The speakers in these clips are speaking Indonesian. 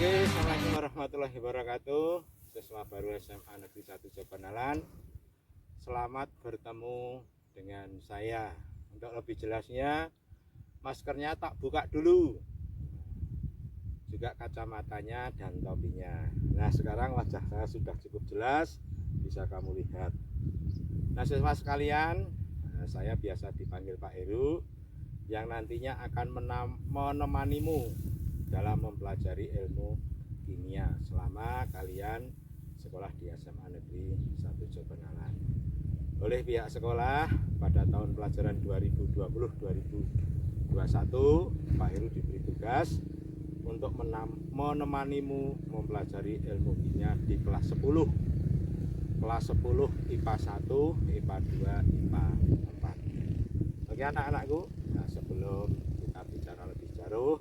Oke, Assalamualaikum warahmatullahi wabarakatuh. Siswa baru SMA Negeri 1 Jogonalan. Selamat bertemu dengan saya. Untuk lebih jelasnya, maskernya tak buka dulu, juga kacamatanya dan topinya. Nah, sekarang wajah saya sudah cukup jelas, bisa kamu lihat. Nah, siswa sekalian, saya biasa dipanggil Pak Heru, yang nantinya akan menemanimu dalam mempelajari ilmu kimia selama kalian sekolah di SMA Negeri 1 Jogonalan. Oleh pihak sekolah pada tahun pelajaran 2020-2021, Pak Heru diberi tugas untuk menemanimu mempelajari ilmu kimia di kelas 10. Kelas 10 IPA 1, IPA 2, IPA 4. Oke anak-anakku, nah sebelum kita bicara lebih jauh,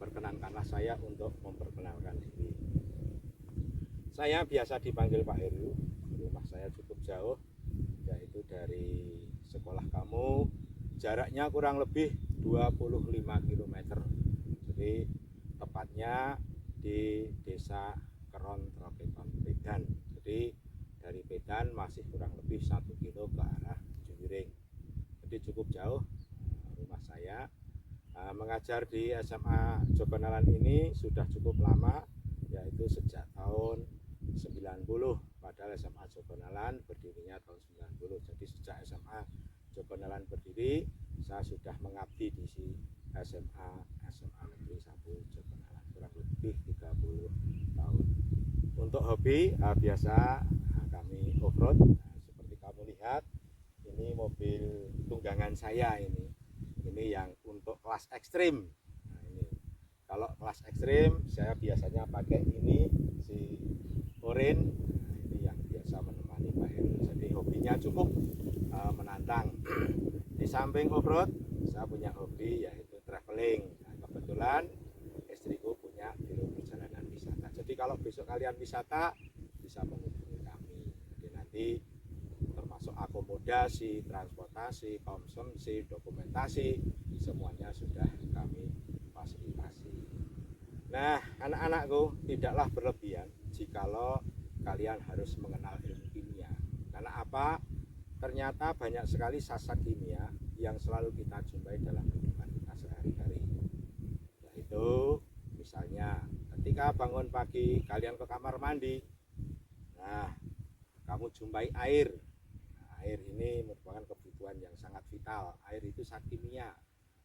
perkenankanlah saya untuk memperkenalkan diri. Saya biasa dipanggil Pak Heru. Rumah saya cukup jauh, yaitu dari sekolah kamu jaraknya kurang lebih 25 km. Jadi tepatnya di Desa Keron Tropeton Pedan. Jadi dari Pedan masih kurang lebih 1 kilo ke arah Juwiring. Jadi cukup jauh rumah saya. Mengajar di SMA Jogonalan ini sudah cukup lama, yaitu sejak tahun 90. Padahal SMA Jogonalan berdirinya tahun 90. Jadi sejak SMA Jogonalan berdiri, saya sudah mengabdi di SMA Negeri 1 Jogonalan kurang lebih 30 tahun. Untuk hobi biasa kami off-road. Seperti kamu lihat, ini mobil tunggangan saya ini yang untuk kelas ekstrim. Nah, ini kalau kelas ekstrim saya biasanya pakai ini si Orin. Nah, ini yang biasa menemani Pak Heru. Jadi hobinya cukup menantang. Di samping off-road, saya punya hobi yaitu traveling. Nah, kebetulan istriku punya biro perjalanan wisata. Jadi kalau besok kalian wisata bisa menghubungi kami. Jadi nanti termasuk akomodasi, transportasi, konsumsi, dokumentasi, semuanya sudah kami fasilitasi. Nah, anak-anakku, tidaklah berlebihan jikalau kalian harus mengenal ilmu kimia. Karena apa? Ternyata banyak sekali sastra kimia yang selalu kita jumpai dalam kehidupan kita sehari-hari. Yaitu misalnya ketika bangun pagi kalian ke kamar mandi, nah kamu jumpai air. Air ini merupakan kebutuhan yang sangat vital. Air itu zat kimia.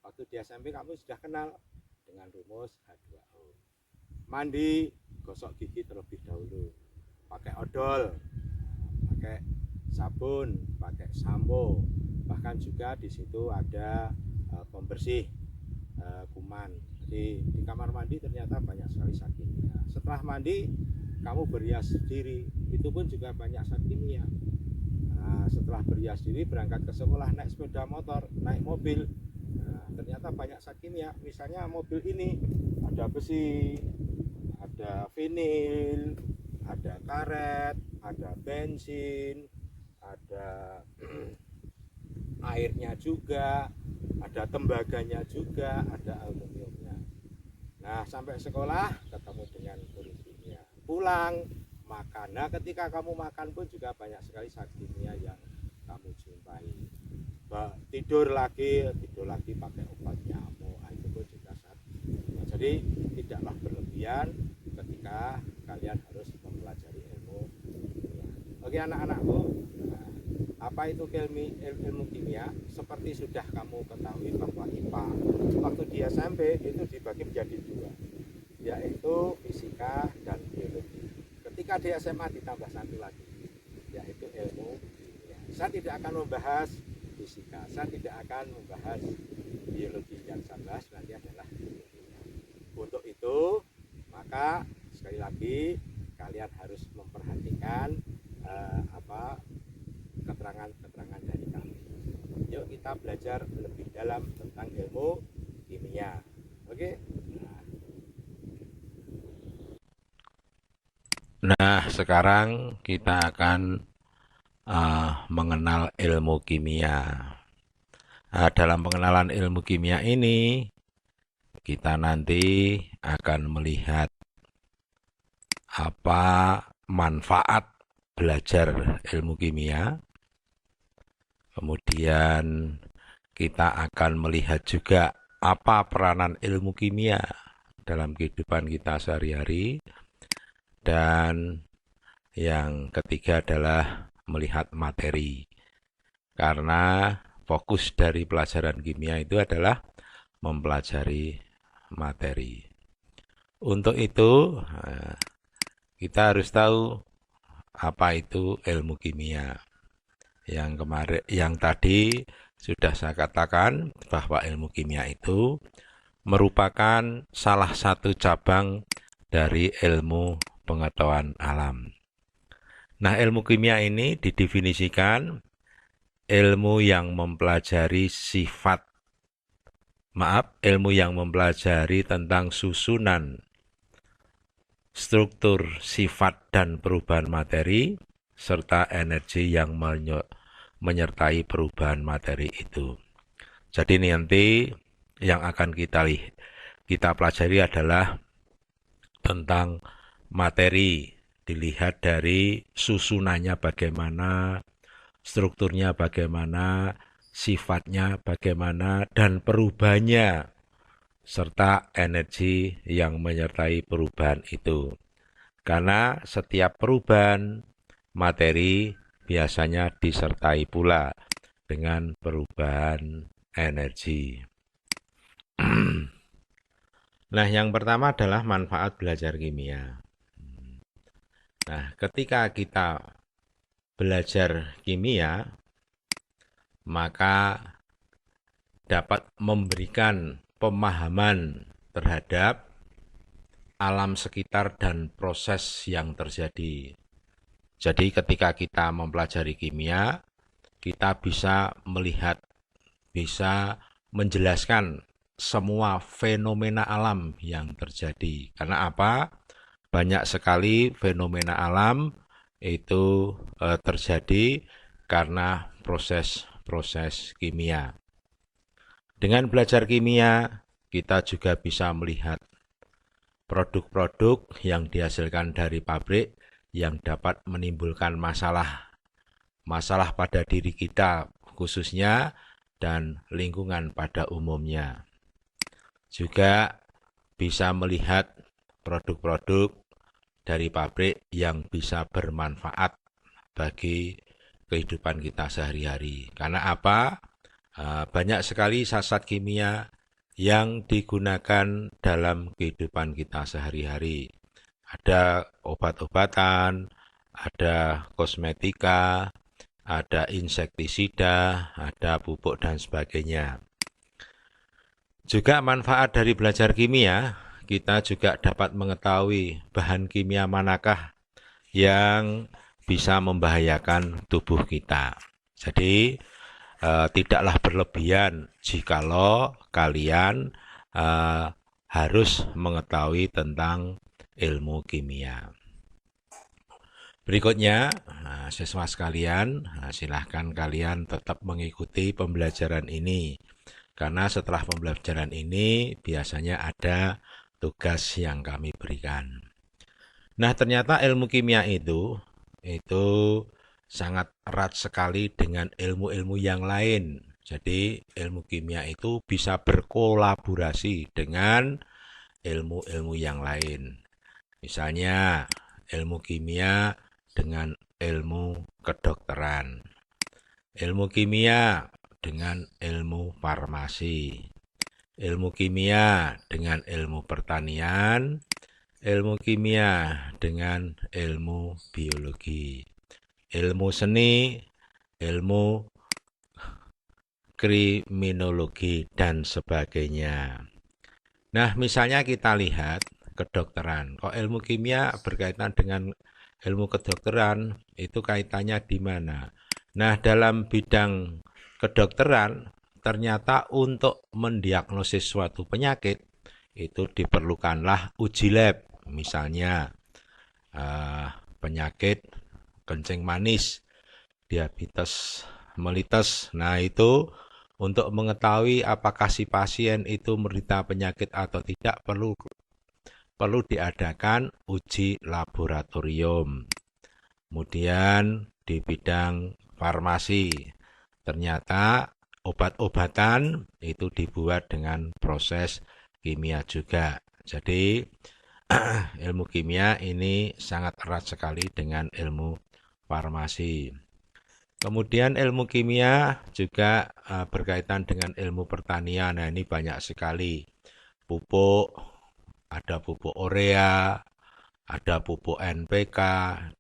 Waktu di SMP kamu sudah kenal dengan rumus H2O. Mandi, gosok gigi terlebih dahulu. Pakai odol, pakai sabun, pakai sampo. Bahkan juga di situ ada pembersih kuman. Jadi di kamar mandi ternyata banyak sekali zat kimia. Setelah mandi, kamu berhias diri. Itu pun juga banyak zat kimia. Nah, setelah berhias diri berangkat ke sekolah, naik sepeda motor, naik mobil, nah, ternyata banyak zat kimia. Misalnya mobil ini ada besi, ada vinil, ada karet, ada bensin, ada airnya juga, ada tembaganya juga, ada aluminiumnya. Nah, sampai sekolah ketemu dengan kulit kimia. Pulang makan. Nah, ketika kamu makan pun juga banyak sekali zat kimia yang kamu jumpai. Tidur lagi pakai obat nyamuk. Nah, itu pun juga zat kimia. Jadi tidaklah berlebihan ketika kalian harus mempelajari ilmu kimia. Oke anak-anakku, nah, apa itu ilmu kimia? Seperti sudah kamu ketahui bahwa IPA waktu di SMP itu dibagi menjadi dua, yaitu fisika dan biologi. Ketika di SMA ditambah satu lagi, yaitu ilmu kimia. Saya tidak akan membahas fisika, saya tidak akan membahas biologi. Yang saya bahas nanti adalah kimia. Untuk itu, maka sekali lagi kalian harus memperhatikan keterangan-keterangan dari kami. Yuk kita belajar lebih dalam tentang ilmu kimia. Oke? Nah, sekarang kita akan mengenal ilmu kimia. Dalam pengenalan ilmu kimia ini, kita nanti akan melihat apa manfaat belajar ilmu kimia. Kemudian kita akan melihat juga apa peranan ilmu kimia dalam kehidupan kita sehari-hari. Dan yang ketiga adalah melihat materi. Karena fokus dari pelajaran kimia itu adalah mempelajari materi. Untuk itu, kita harus tahu apa itu ilmu kimia. Yang tadi sudah saya katakan bahwa ilmu kimia itu merupakan salah satu cabang dari ilmu pengetahuan alam. Nah, ilmu kimia ini didefinisikan ilmu yang mempelajari ilmu yang mempelajari tentang susunan, struktur, sifat, dan perubahan materi, serta energi yang menyertai perubahan materi itu. Jadi nanti yang akan kita pelajari adalah tentang materi, dilihat dari susunannya bagaimana, strukturnya bagaimana, sifatnya bagaimana, dan perubahannya, serta energi yang menyertai perubahan itu. Karena setiap perubahan materi biasanya disertai pula dengan perubahan energi. Nah, yang pertama adalah manfaat belajar kimia. Nah, ketika kita belajar kimia, maka dapat memberikan pemahaman terhadap alam sekitar dan proses yang terjadi. Jadi ketika kita mempelajari kimia, kita bisa melihat, bisa menjelaskan semua fenomena alam yang terjadi. Karena apa? Banyak sekali fenomena alam itu terjadi karena proses-proses kimia. Dengan belajar kimia, kita juga bisa melihat produk-produk yang dihasilkan dari pabrik yang dapat menimbulkan masalah pada diri kita khususnya dan lingkungan pada umumnya. Juga bisa melihat produk-produk dari pabrik yang bisa bermanfaat bagi kehidupan kita sehari-hari. Karena apa? Banyak sekali zat kimia yang digunakan dalam kehidupan kita sehari-hari. Ada obat-obatan, ada kosmetika, ada insektisida, ada pupuk dan sebagainya. Juga manfaat dari belajar kimia, kita juga dapat mengetahui bahan kimia manakah yang bisa membahayakan tubuh kita. Jadi tidaklah berlebihan jikalau kalian harus mengetahui tentang ilmu kimia. Berikutnya, siswa sekalian, silahkan kalian tetap mengikuti pembelajaran ini. Karena setelah pembelajaran ini biasanya ada tugas yang kami berikan. Nah, ternyata ilmu kimia itu sangat erat sekali dengan ilmu-ilmu yang lain. Jadi, ilmu kimia itu bisa berkolaborasi dengan ilmu-ilmu yang lain. Misalnya, ilmu kimia dengan ilmu kedokteran. Ilmu kimia dengan ilmu farmasi, ilmu kimia dengan ilmu pertanian, ilmu kimia dengan ilmu biologi, ilmu seni, ilmu kriminologi, dan sebagainya. Nah, misalnya kita lihat kedokteran. Kok ilmu kimia berkaitan dengan ilmu kedokteran, itu kaitannya di mana? Nah, dalam bidang kedokteran, ternyata untuk mendiagnosis suatu penyakit, itu diperlukanlah uji lab. Misalnya, penyakit kencing manis, diabetes mellitus. Nah, itu untuk mengetahui apakah si pasien itu menderita penyakit atau tidak, perlu perlu diadakan uji laboratorium. Kemudian di bidang farmasi, ternyata obat-obatan itu dibuat dengan proses kimia juga. Jadi ilmu kimia ini sangat erat sekali dengan ilmu farmasi. Kemudian ilmu kimia juga berkaitan dengan ilmu pertanian. Nah, ini banyak sekali. Pupuk, ada pupuk urea, ada pupuk NPK,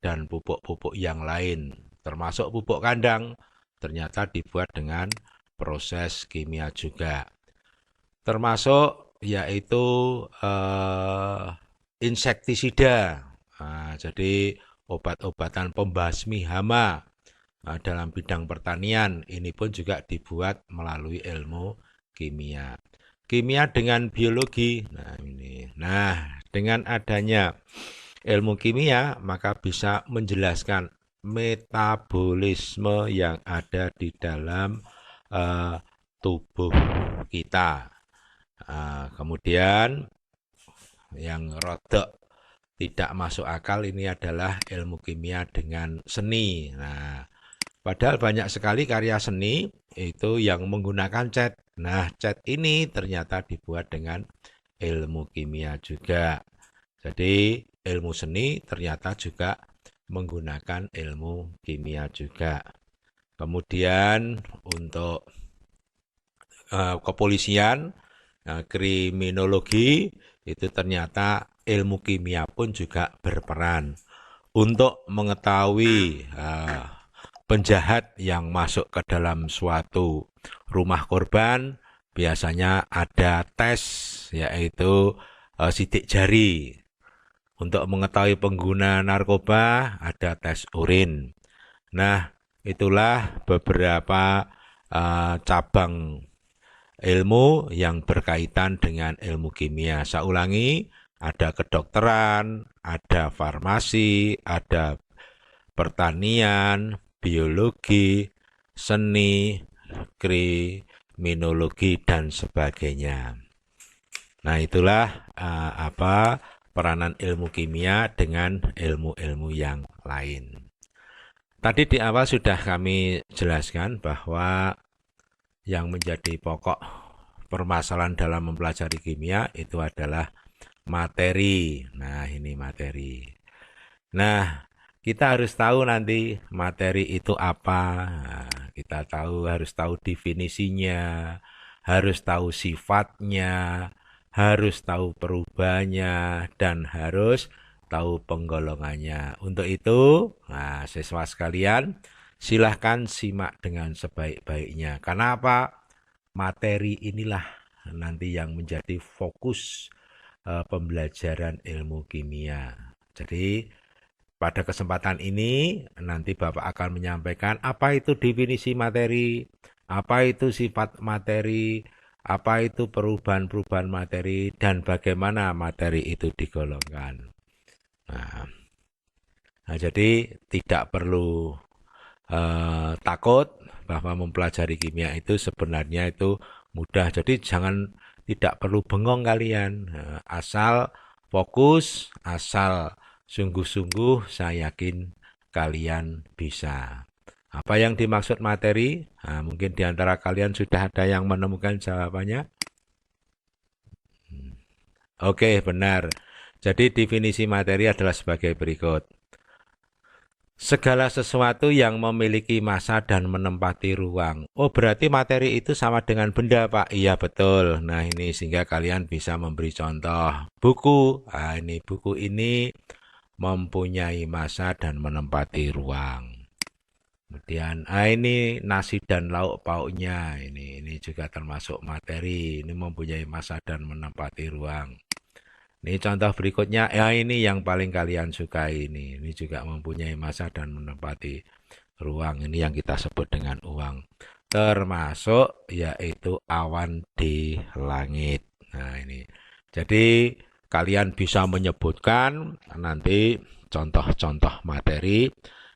dan pupuk-pupuk yang lain. Termasuk pupuk kandang, ternyata dibuat dengan proses kimia juga. Termasuk yaitu insektisida. Nah, jadi obat-obatan pembasmi hama dalam bidang pertanian ini pun juga dibuat melalui ilmu kimia. Kimia dengan biologi. Nah, ini. Nah, dengan adanya ilmu kimia maka bisa menjelaskan metabolisme yang ada di dalam tubuh kita. Kemudian yang rodok tidak masuk akal ini adalah ilmu kimia dengan seni. Nah, padahal banyak sekali karya seni itu yang menggunakan cat. Nah, cat ini ternyata dibuat dengan ilmu kimia juga. Jadi, ilmu seni ternyata juga menggunakan ilmu kimia juga. Kemudian untuk kepolisian, kriminologi, itu ternyata ilmu kimia pun juga berperan untuk mengetahui penjahat yang masuk ke dalam suatu rumah korban. Biasanya ada tes, yaitu sidik jari. Untuk mengetahui pengguna narkoba ada tes urin. Nah, itulah beberapa cabang ilmu yang berkaitan dengan ilmu kimia. Saya ulangi, ada kedokteran, ada farmasi, ada pertanian, biologi, seni, kriminologi, dan sebagainya. Nah, itulah peranan ilmu kimia dengan ilmu-ilmu yang lain. Tadi di awal sudah kami jelaskan bahwa yang menjadi pokok permasalahan dalam mempelajari kimia itu adalah materi. Nah, ini materi. Nah, kita harus tahu nanti materi itu apa. Nah, kita harus tahu definisinya, harus tahu sifatnya, harus tahu perubahannya, dan harus tahu penggolongannya. Untuk itu, siswa sekalian, silahkan simak dengan sebaik-baiknya. Karena apa? Materi inilah nanti yang menjadi fokus pembelajaran ilmu kimia. Jadi, pada kesempatan ini, nanti Bapak akan menyampaikan apa itu definisi materi, apa itu sifat materi, apa itu perubahan-perubahan materi, dan bagaimana materi itu digolongkan. Nah, jadi tidak perlu takut bahwa mempelajari kimia itu sebenarnya itu mudah. Jadi tidak perlu bengong kalian. Asal fokus, asal sungguh-sungguh, saya yakin kalian bisa. Apa yang dimaksud materi? Mungkin di antara kalian sudah ada yang menemukan jawabannya. Oke, benar. Jadi definisi materi adalah sebagai berikut. Segala sesuatu yang memiliki massa dan menempati ruang. Oh, berarti materi itu sama dengan benda, Pak? Iya, betul. Nah, ini sehingga kalian bisa memberi contoh. Buku. Buku ini mempunyai massa dan menempati ruang. Kemudian, ini nasi dan lauk pauknya. Ini juga termasuk materi. Ini mempunyai massa dan menempati ruang. Ini contoh berikutnya, ini yang paling kalian sukai ini. Ini juga mempunyai massa dan menempati ruang. Ini yang kita sebut dengan uang. Termasuk yaitu awan di langit. Nah, ini. Jadi kalian bisa menyebutkan nanti contoh-contoh materi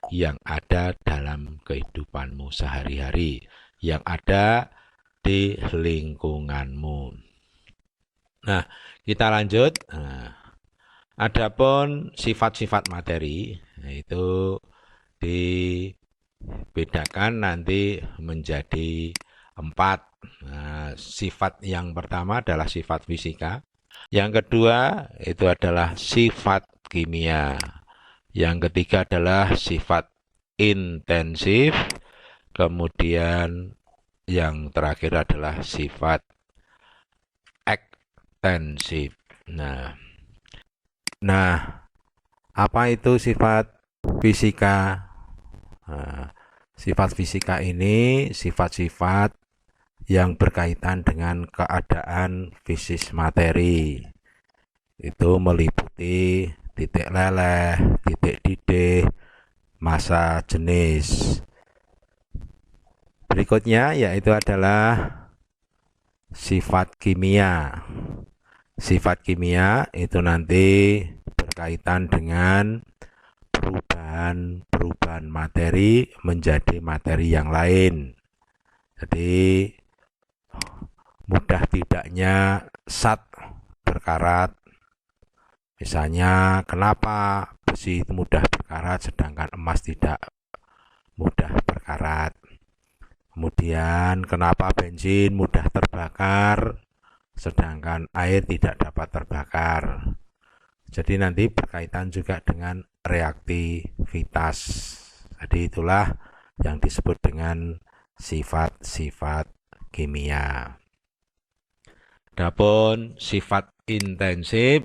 yang ada dalam kehidupanmu sehari-hari, yang ada di lingkunganmu. Nah, kita lanjut. Adapun sifat-sifat materi itu dibedakan nanti menjadi 4. Nah, sifat yang pertama adalah sifat fisika, yang kedua itu adalah sifat kimia, yang ketiga adalah sifat intensif, kemudian yang terakhir adalah sifat ekstensif. Nah, apa itu sifat fisika? Nah, sifat fisika ini sifat-sifat yang berkaitan dengan keadaan fisis materi. Itu meliputi titik leleh, titik didih, massa, jenis. Berikutnya yaitu adalah sifat kimia. Sifat kimia itu nanti berkaitan dengan perubahan materi menjadi materi yang lain. Jadi mudah tidaknya zat berkarat. Misalnya kenapa besi itu mudah berkarat sedangkan emas tidak mudah berkarat. Kemudian kenapa bensin mudah terbakar sedangkan air tidak dapat terbakar. Jadi nanti berkaitan juga dengan reaktivitas. Jadi itulah yang disebut dengan sifat-sifat kimia. Adapun sifat intensif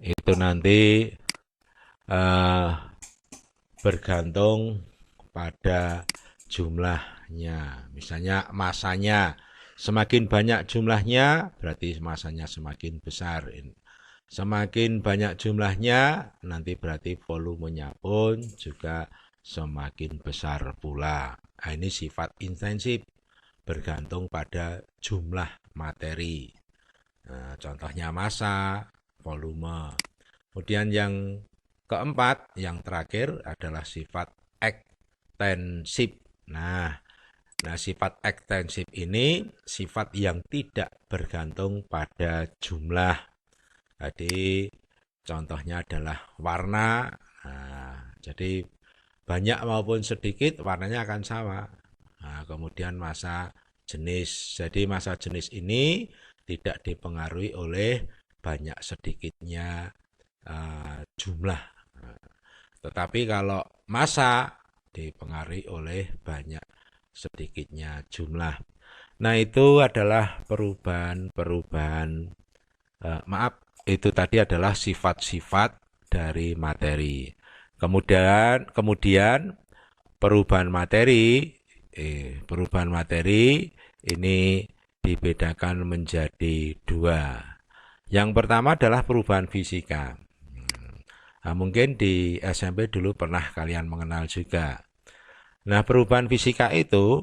itu nanti bergantung pada jumlahnya. Misalnya masanya, semakin banyak jumlahnya berarti masanya semakin besar. Semakin banyak jumlahnya nanti berarti volumenya pun juga semakin besar pula. Nah, ini sifat intensif, bergantung pada jumlah materi. Nah, contohnya massa, volume. Kemudian yang keempat, yang terakhir adalah sifat ekstensif. Nah, sifat ekstensif ini sifat yang tidak bergantung pada jumlah. Jadi contohnya adalah warna. Nah, jadi banyak maupun sedikit warnanya akan sama. Nah, kemudian massa, jenis. Jadi massa jenis ini tidak dipengaruhi oleh banyak sedikitnya jumlah. Tetapi kalau massa dipengaruhi oleh banyak sedikitnya jumlah. Nah, itu adalah perubahan itu tadi adalah sifat-sifat dari materi. Kemudian perubahan materi ini dibedakan menjadi 2. Yang pertama adalah perubahan fisika. Nah, mungkin di SMP dulu pernah kalian mengenal juga. Nah, perubahan fisika itu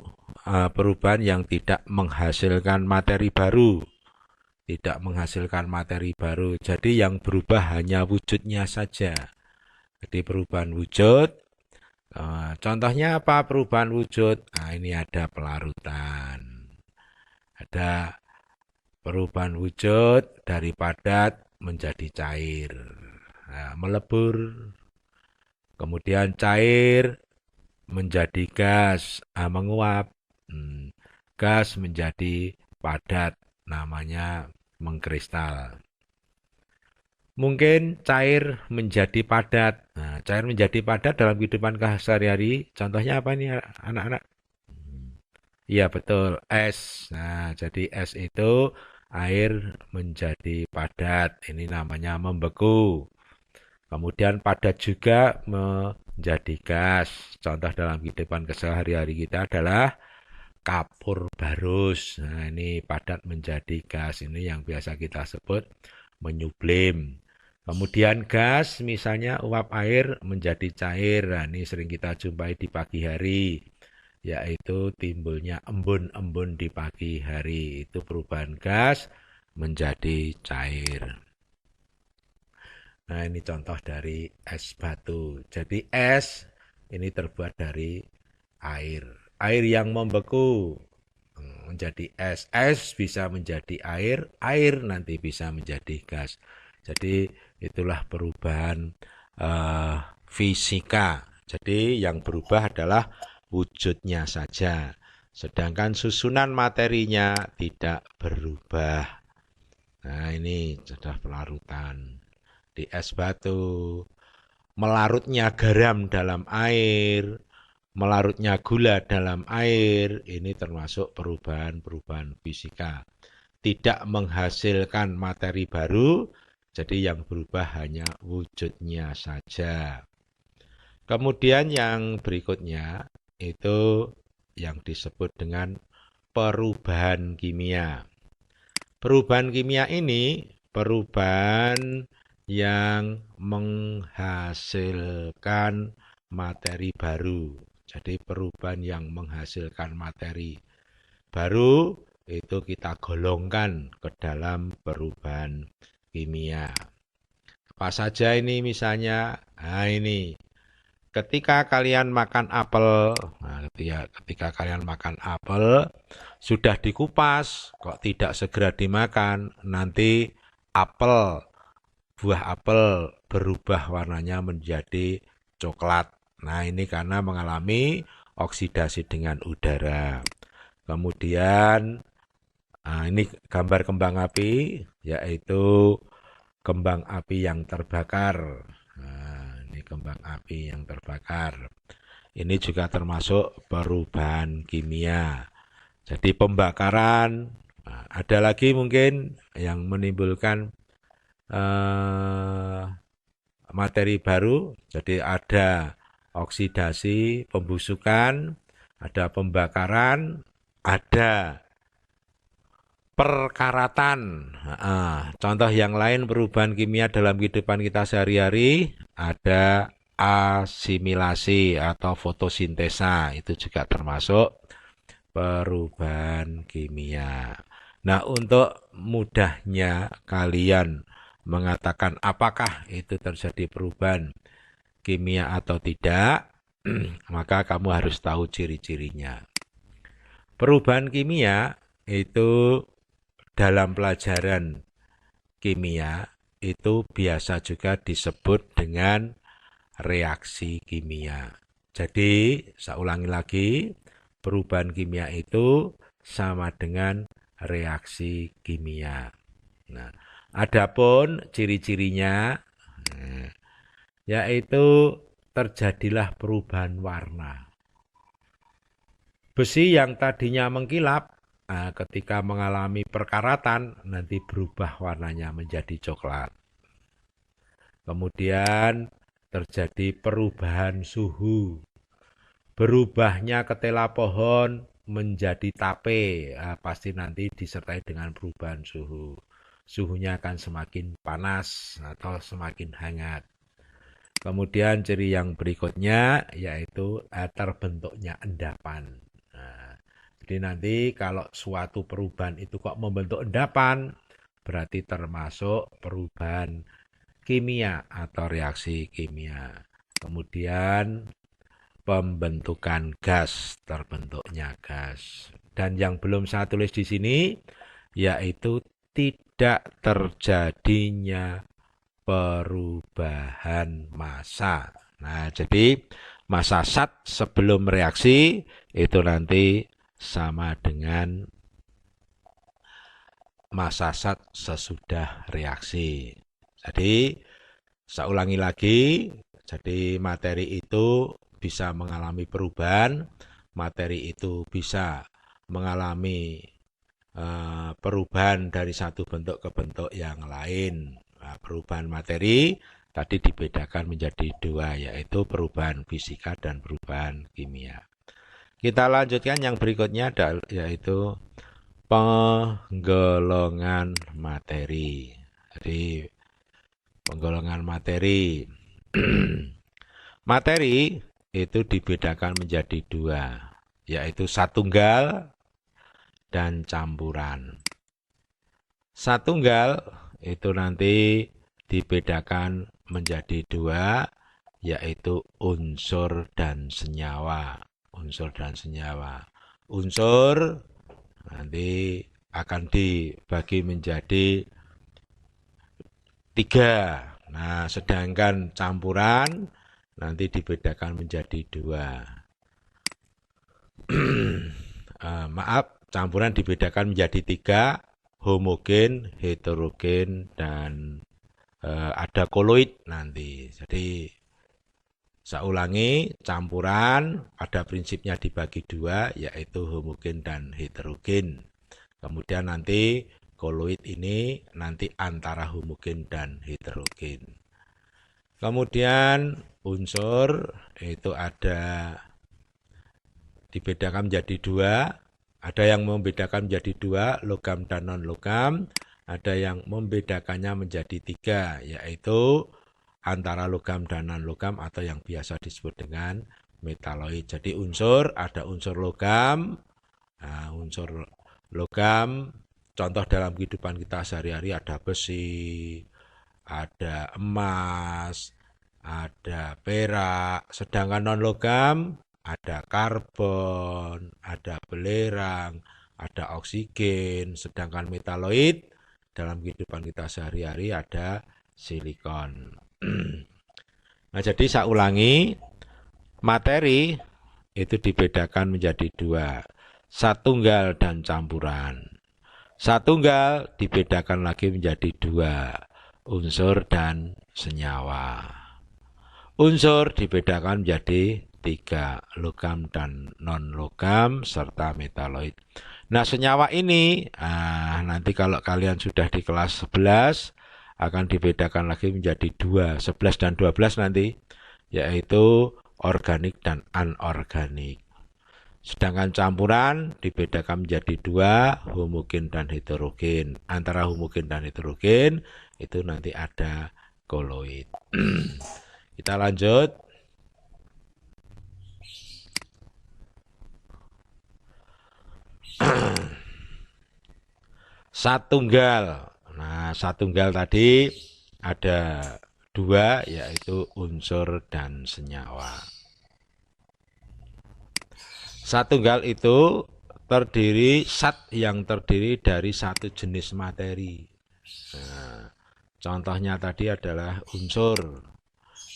perubahan yang tidak menghasilkan materi baru. Jadi yang berubah hanya wujudnya saja. Jadi perubahan wujud. Contohnya apa perubahan wujud? Nah, ini ada pelarutan. Ada perubahan wujud dari padat menjadi cair. Nah, melebur. Kemudian cair menjadi gas, menguap. Gas menjadi padat, namanya mengkristal. Mungkin cair menjadi padat. Nah, cair menjadi padat dalam kehidupan sehari-hari. Contohnya apa nih anak-anak? Iya betul, es. Nah, jadi es itu air menjadi padat. Ini namanya membeku. Kemudian padat juga menjadi gas. Contoh dalam kehidupan sehari-hari kita adalah kapur barus. Nah, ini padat menjadi gas. Ini yang biasa kita sebut menyublim. Kemudian gas, misalnya uap air menjadi cair. Nah, ini sering kita jumpai di pagi hari, yaitu timbulnya embun-embun di pagi hari. Itu perubahan gas menjadi cair. Nah, ini contoh dari es batu. Jadi es ini terbuat dari air. Air yang membeku menjadi es. Es bisa menjadi air, air nanti bisa menjadi gas. Jadi itulah perubahan fisika. Jadi yang berubah adalah wujudnya saja. Sedangkan susunan materinya tidak berubah. Nah ini sudah pelarutan. Di es batu, melarutnya garam dalam air, melarutnya gula dalam air, ini termasuk perubahan-perubahan fisika. Tidak menghasilkan materi baru, jadi yang berubah hanya wujudnya saja. Kemudian yang berikutnya itu yang disebut dengan perubahan kimia. Perubahan kimia ini perubahan yang menghasilkan materi baru. Jadi perubahan yang menghasilkan materi baru itu kita golongkan ke dalam perubahan kimia. Apa saja ini misalnya? Nah ini, ketika kalian makan apel, ketika kalian makan apel, sudah dikupas, kok tidak segera dimakan, nanti buah apel berubah warnanya menjadi coklat. Nah ini karena mengalami oksidasi dengan udara. Kemudian ini gambar kembang api, yaitu kembang api yang terbakar. Nah, ini kembang api yang terbakar. Ini juga termasuk perubahan kimia. Jadi pembakaran, ada lagi mungkin yang menimbulkan materi baru. Jadi ada oksidasi, pembusukan, ada pembakaran, ada perkaratan. Contoh yang lain perubahan kimia dalam kehidupan kita sehari-hari ada asimilasi atau fotosintesa, itu juga termasuk perubahan kimia. Nah, untuk mudahnya kalian mengatakan apakah itu terjadi perubahan kimia atau tidak, maka kamu harus tahu ciri-cirinya. Perubahan kimia itu dalam pelajaran kimia itu biasa juga disebut dengan reaksi kimia. Jadi, saya ulangi lagi, perubahan kimia itu sama dengan reaksi kimia. Nah, adapun ciri-cirinya yaitu terjadilah perubahan warna. Besi yang tadinya mengkilap ketika mengalami perkaratan nanti berubah warnanya menjadi coklat. Kemudian terjadi perubahan suhu. Berubahnya ketela pohon menjadi tape, pasti nanti disertai dengan perubahan suhu. Suhunya akan semakin panas atau semakin hangat. Kemudian ciri yang berikutnya yaitu terbentuknya endapan. Jadi nanti kalau suatu perubahan itu kok membentuk endapan, berarti termasuk perubahan kimia atau reaksi kimia. Kemudian pembentukan gas, terbentuknya gas. Dan yang belum saya tulis di sini, yaitu tidak terjadinya perubahan massa. Nah, jadi massa zat sebelum reaksi itu nanti sama dengan massa zat sesudah reaksi. Jadi, saya ulangi lagi, jadi materi itu bisa mengalami perubahan, materi itu bisa mengalami perubahan dari satu bentuk ke bentuk yang lain. Nah, perubahan materi tadi dibedakan menjadi dua, yaitu perubahan fisika dan perubahan kimia. Kita lanjutkan yang berikutnya yaitu penggolongan materi. Jadi penggolongan materi. Materi itu dibedakan menjadi dua, yaitu satunggal dan campuran. Satunggal itu nanti dibedakan menjadi dua, yaitu unsur dan senyawa. Unsur dan senyawa. Unsur nanti akan dibagi menjadi 3. Nah, sedangkan campuran nanti dibedakan menjadi 2. Maaf, campuran dibedakan menjadi 3, homogen, heterogen, dan ada koloid nanti. Jadi saya ulangi, campuran pada prinsipnya dibagi 2, yaitu homogen dan heterogen. Kemudian nanti koloid ini nanti antara homogen dan heterogen. Kemudian unsur itu ada dibedakan menjadi 2. Ada yang membedakan menjadi 2, logam dan non-logam. Ada yang membedakannya menjadi 3, yaitu antara logam dan non-logam atau yang biasa disebut dengan metaloid. Jadi unsur, ada unsur logam. Nah, unsur logam, contoh dalam kehidupan kita sehari-hari ada besi, ada emas, ada perak. Sedangkan non-logam ada karbon, ada belerang, ada oksigen. Sedangkan metaloid dalam kehidupan kita sehari-hari ada silikon. Nah, jadi saya ulangi, materi itu dibedakan menjadi 2, satunggal dan campuran. Satunggal dibedakan lagi menjadi 2, unsur dan senyawa. Unsur dibedakan menjadi 3, logam dan non-logam serta metaloid. Nah, senyawa ini nanti kalau kalian sudah di kelas 11 akan dibedakan lagi menjadi 2, 11 dan 12 nanti, yaitu organik dan anorganik. Sedangkan campuran dibedakan menjadi 2, homogen dan heterogen. Antara homogen dan heterogen itu nanti ada koloid. Kita lanjut. Satunggal. Nah, satunggal tadi ada 2, yaitu unsur dan senyawa. Satunggal itu terdiri yang terdiri dari satu jenis materi. Nah, contohnya tadi adalah unsur.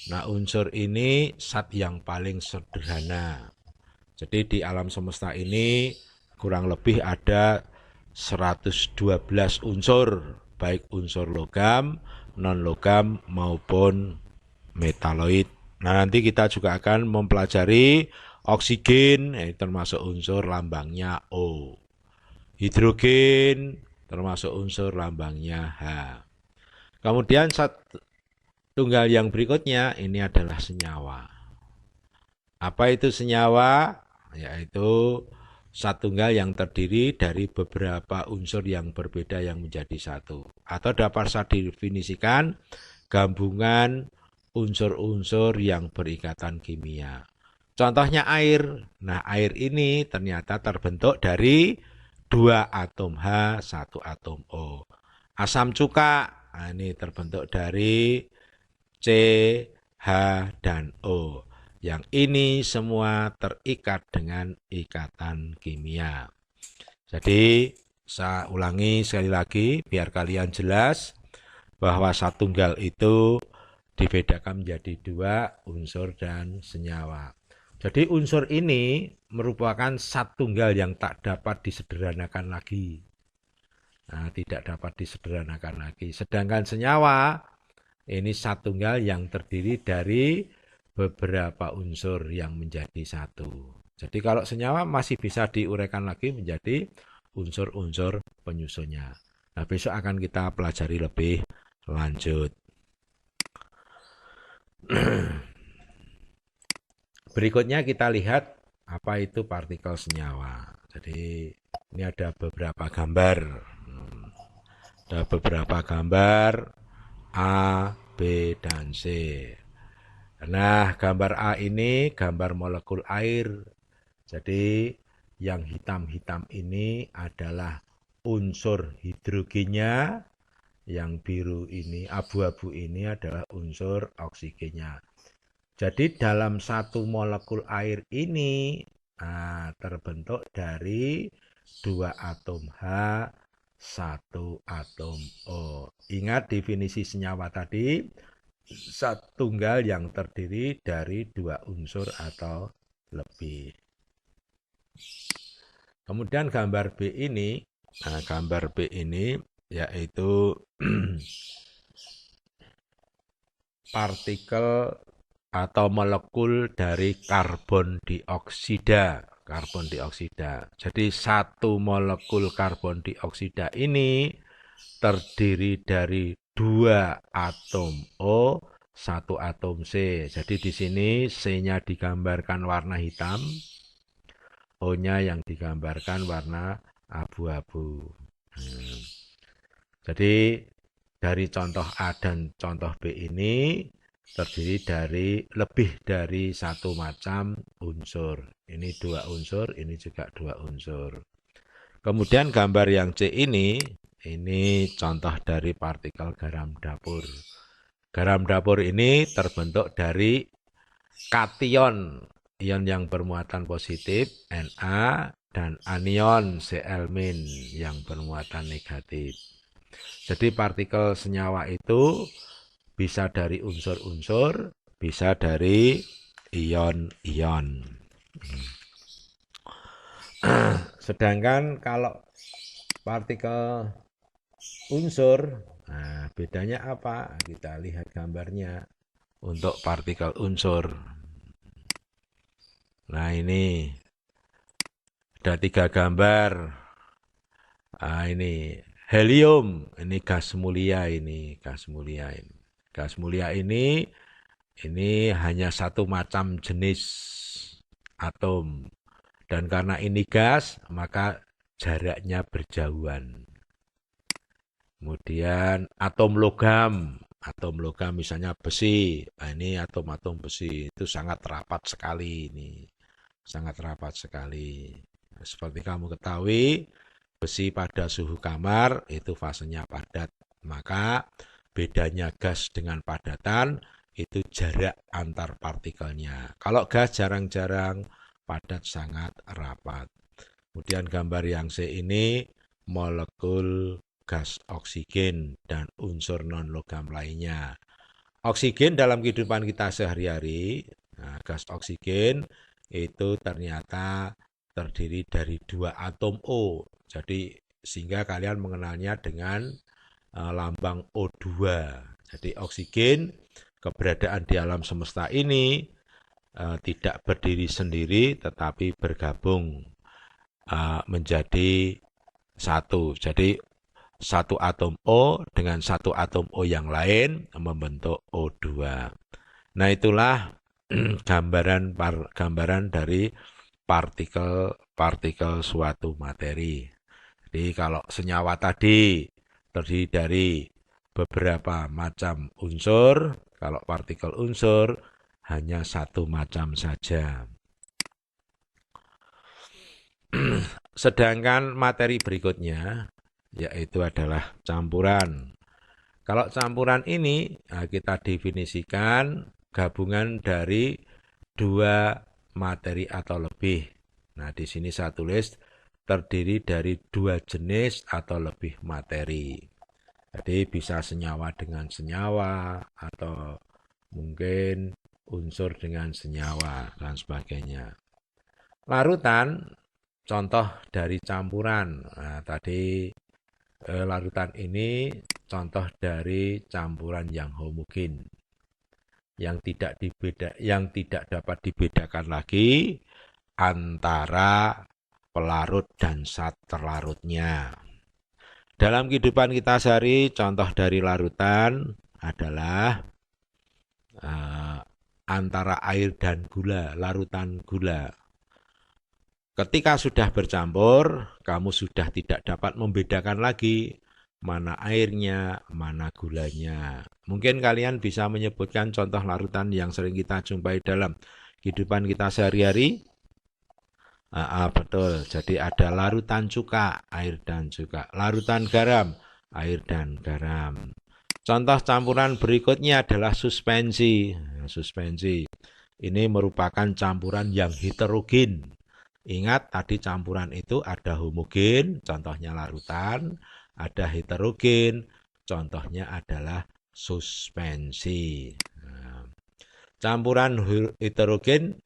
Nah, unsur ini zat yang paling sederhana. Jadi di alam semesta ini kurang lebih ada 112 unsur, baik unsur logam, non-logam maupun metaloid. Nah, nanti kita juga akan mempelajari oksigen, termasuk unsur lambangnya O. Hidrogen termasuk unsur lambangnya H. Kemudian tunggal yang berikutnya ini adalah senyawa. Apa itu senyawa? Yaitu satunggal yang terdiri dari beberapa unsur yang berbeda yang menjadi satu. Atau dapat saya definisikan gabungan unsur-unsur yang berikatan kimia. Contohnya air. Nah, air ini ternyata terbentuk dari 2 atom H, 1 atom O. Asam cuka, nah ini terbentuk dari C, H, dan O. Yang ini semua terikat dengan ikatan kimia. Jadi, saya ulangi sekali lagi biar kalian jelas bahwa satunggal itu dibedakan menjadi 2, unsur dan senyawa. Jadi unsur ini merupakan satunggal yang tak dapat disederhanakan lagi. Nah, tidak dapat disederhanakan lagi. Sedangkan senyawa ini satunggal yang terdiri dari beberapa unsur yang menjadi satu. Jadi kalau senyawa masih bisa diuraikan lagi menjadi unsur-unsur penyusunnya. Nah, besok akan kita pelajari lebih lanjut. Berikutnya kita lihat apa itu partikel senyawa. Jadi ini ada beberapa gambar. Ada beberapa gambar A, B, dan C. Nah, gambar A ini gambar molekul air. Jadi yang hitam-hitam ini adalah unsur hidrogennya, yang biru ini, abu-abu ini adalah unsur oksigennya. Jadi dalam satu molekul air ini terbentuk dari 2 atom H, satu atom O. Ingat definisi senyawa tadi, tunggal yang terdiri dari dua unsur atau lebih. Kemudian gambar B ini, gambar B ini yaitu partikel atau molekul dari karbon dioksida. Karbon dioksida. Jadi satu molekul karbon dioksida ini terdiri dari dua atom O, satu atom C. Jadi di sini C-nya digambarkan warna hitam, O-nya yang digambarkan warna abu-abu. Jadi dari contoh A dan contoh B ini terdiri dari lebih dari satu macam unsur. Ini dua unsur, ini juga dua unsur. Kemudian gambar yang C ini contoh dari partikel garam dapur. Garam dapur ini terbentuk dari kation, ion yang bermuatan positif, Na, dan anion, Cl- yang bermuatan negatif. Jadi partikel senyawa itu bisa dari unsur-unsur, bisa dari ion-ion. Sedangkan kalau partikel unsur, nah bedanya apa? Kita lihat gambarnya untuk partikel unsur. Nah ini ada 3 gambar. Nah ini helium, ini gas mulia ini, gas mulia ini. Gas mulia ini hanya satu macam jenis atom. Dan karena ini gas, maka jaraknya berjauhan. Kemudian atom logam misalnya besi. Nah, ini atom-atom besi itu sangat rapat sekali ini. Sangat rapat sekali. Seperti kamu ketahui, besi pada suhu kamar itu fasenya padat. Maka bedanya gas dengan padatan itu jarak antar partikelnya. Kalau gas jarang-jarang, padat sangat rapat. Kemudian gambar yang C ini molekul gas oksigen dan unsur non-logam lainnya. Oksigen dalam kehidupan kita sehari-hari, gas oksigen itu ternyata terdiri dari dua atom O. Jadi sehingga kalian mengenalnya dengan lambang O2. Jadi oksigen keberadaan di alam semesta ini tidak berdiri sendiri tetapi bergabung menjadi satu. Jadi satu atom O dengan satu atom O yang lain membentuk O2. Nah itulah gambaran dari partikel suatu materi. Jadi kalau senyawa tadi terdiri dari beberapa macam unsur, kalau partikel unsur hanya satu macam saja. Sedangkan materi berikutnya yaitu adalah campuran. Kalau campuran ini kita definisikan gabungan dari dua materi atau lebih. Nah, di sini saya tulis terdiri dari dua jenis atau lebih materi. Jadi bisa senyawa dengan senyawa atau mungkin unsur dengan senyawa dan sebagainya. Larutan contoh dari campuran. Nah, tadi larutan ini contoh dari campuran yang homogen, yang tidak dapat dibedakan lagi antara pelarut dan zat terlarutnya. Dalam kehidupan kita sehari, contoh dari larutan adalah antara air dan gula, larutan gula. Ketika sudah bercampur, kamu sudah tidak dapat membedakan lagi mana airnya, mana gulanya. Mungkin kalian bisa menyebutkan contoh larutan yang sering kita jumpai dalam kehidupan kita sehari-hari. Betul, jadi ada larutan cuka, air dan cuka. Larutan garam, air dan garam. Contoh campuran berikutnya adalah suspensi. Suspensi ini merupakan campuran yang heterogen. Ingat tadi campuran itu ada homogen, contohnya larutan, ada heterogen, contohnya adalah suspensi. Nah, campuran heterogen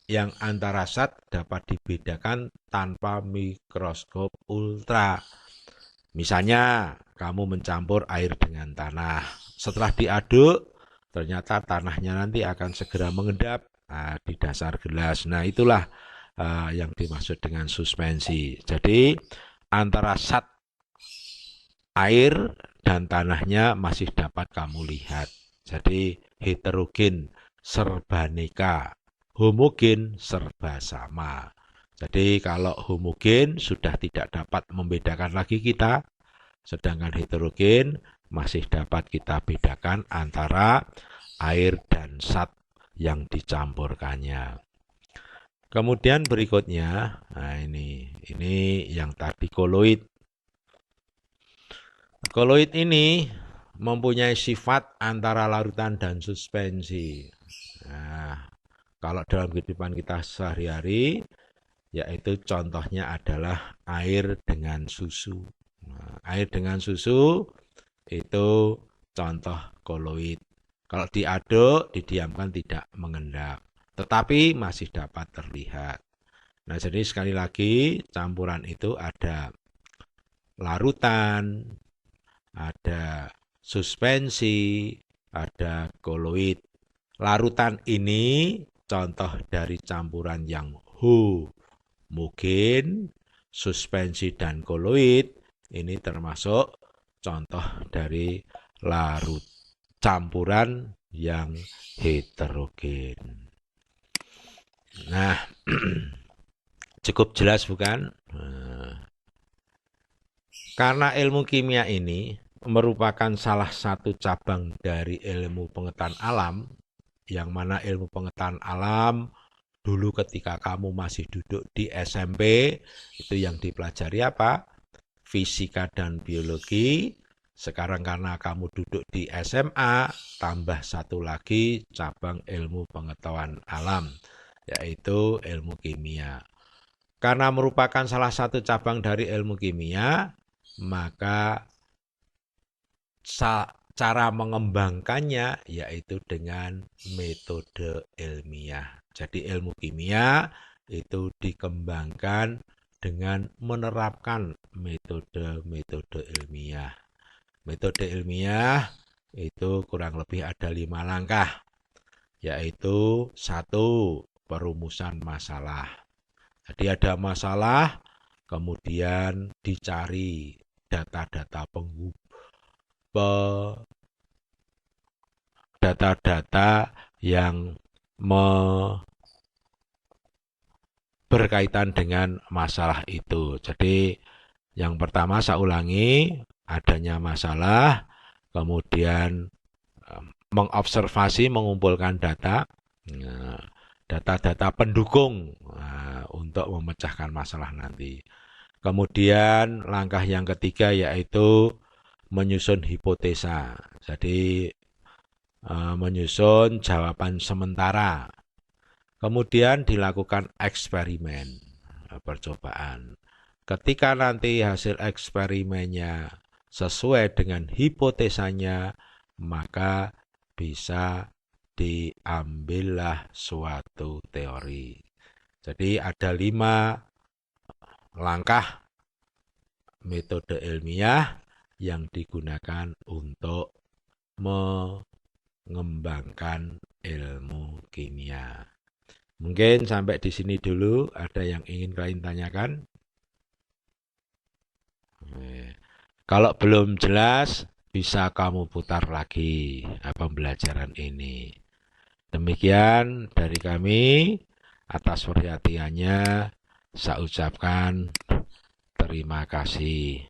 yang antara zat dapat dibedakan tanpa mikroskop ultra. Misalnya, kamu mencampur air dengan tanah. Setelah diaduk, ternyata tanahnya nanti akan segera mengendap di dasar gelas. Nah, itulah yang dimaksud dengan suspensi. Jadi, antara zat air dan tanahnya masih dapat kamu lihat. Jadi, heterogen serbaneka, homogen serba sama. Jadi kalau homogen sudah tidak dapat membedakan lagi kita, sedangkan heterogen masih dapat kita bedakan antara air dan zat yang dicampurkannya. Kemudian berikutnya, nah ini yang tadi koloid. Koloid ini mempunyai sifat antara larutan dan suspensi. Nah, kalau dalam kehidupan kita sehari-hari, yaitu contohnya adalah air dengan susu. Nah, air dengan susu itu contoh koloid. Kalau diaduk, didiamkan tidak mengendap, tetapi masih dapat terlihat. Nah, jadi sekali lagi campuran itu ada larutan, ada suspensi, ada koloid. Larutan ini contoh dari campuran yang homogen, suspensi dan koloid. Ini termasuk contoh dari larut campuran yang heterogen. Nah, cukup jelas bukan? Karena ilmu kimia ini merupakan salah satu cabang dari ilmu pengetahuan alam, yang mana ilmu pengetahuan alam dulu ketika kamu masih duduk di SMP, itu yang dipelajari apa? Fisika dan biologi. Sekarang karena kamu duduk di SMA, tambah satu lagi cabang ilmu pengetahuan alam, yaitu ilmu kimia. Karena merupakan salah satu cabang dari ilmu kimia, maka cara mengembangkannya yaitu dengan metode ilmiah. Jadi ilmu kimia itu dikembangkan dengan menerapkan metode ilmiah. Metode ilmiah itu kurang lebih ada 5 langkah, yaitu 1, perumusan masalah. Jadi ada masalah, kemudian dicari data-data data-data yang berkaitan dengan masalah itu. Jadi yang pertama saya ulangi, adanya masalah, kemudian mengobservasi, mengumpulkan data, data-data pendukung untuk memecahkan masalah nanti. Kemudian langkah yang ketiga yaitu menyusun hipotesa. Jadi menyusun jawaban sementara. Kemudian dilakukan eksperimen, percobaan. Ketika nanti hasil eksperimennya sesuai dengan hipotesanya, maka bisa diambillah suatu teori. Jadi ada 5 langkah metode ilmiah yang digunakan untuk mengembangkan ilmu kimia. Mungkin sampai di sini dulu. Ada yang ingin kalian tanyakan? Kalau belum jelas, bisa kamu putar lagi pembelajaran ini. Demikian dari kami. Atas perhatiannya, saya ucapkan terima kasih.